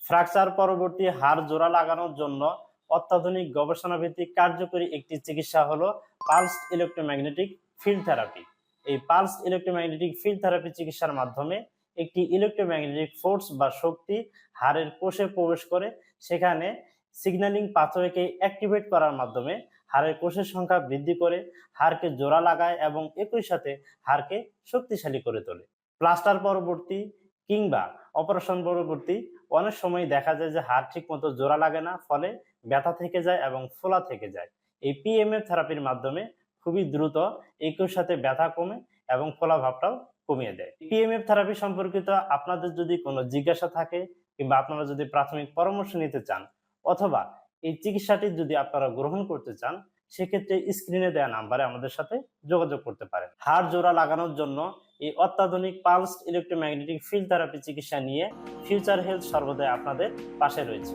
Fracture পরবর্তী হাড় জোড়া লাগানোর জন্য অত্যাধুনিক গবেষণা ভিত্তিক কার্যকরী একটি চিকিৎসা হলো পালসড ইলেকট্রোম্যাগনেটিক ফিল্ড থেরাপি। এই পালসড ইলেকট্রোম্যাগনেটিক ফিল্ড থেরাপি চিকিৎসার মাধ্যমে একটি ইলেকট্রোম্যাগনেটিক ফোর্স বা শক্তি হাড়ের কোষে প্রবেশ করে সেখানে সিগন্যালিং পাথওয়েকে অ্যাক্টিভেট করার মাধ্যমে হাড়ের কোষের সংখ্যা বৃদ্ধি করে হাড়কে জোড়া লাগায় এবং একই সাথে হাড়কে শক্তিশালী করে তোলে। প্লাস্টার পরবর্তী কিংবা অপারেশন পরবর্তী অনেক সময় দেখা যায় যে হাড় ঠিক মতো জোড়া লাগে না, ফলে ব্যথা থেকে যায় এবং ফোলা থেকে যায়। এই পিএমএফ থেরাপির মাধ্যমে খুবই দ্রুত একই সাথে ব্যথা কমে এবং ফোলা ভাবটাও কমিয়ে দেয়। পিএমএফ থেরাপি সম্পর্কিত আপনাদের যদি কোনো জিজ্ঞাসা থাকে কিংবা আপনারা যদি প্রাথমিক পরামর্শ নিতে চান অথবা এই চিকিৎসাটি যদি আপনারা গ্রহণ করতে চান, সেক্ষেত্রে স্ক্রিনে দেওয়া নাম্বারে আমাদের সাথে যোগাযোগ করতে পারেন। হাড় জোড়া লাগানোর জন্য এই অত্যাধুনিক পালসড ইলেকট্রোম্যাগনেটিক ফিল্ড থেরাপি চিকিৎসা নিয়ে ফিউচার হেলথ সর্বদাই আপনাদের পাশে রয়েছে।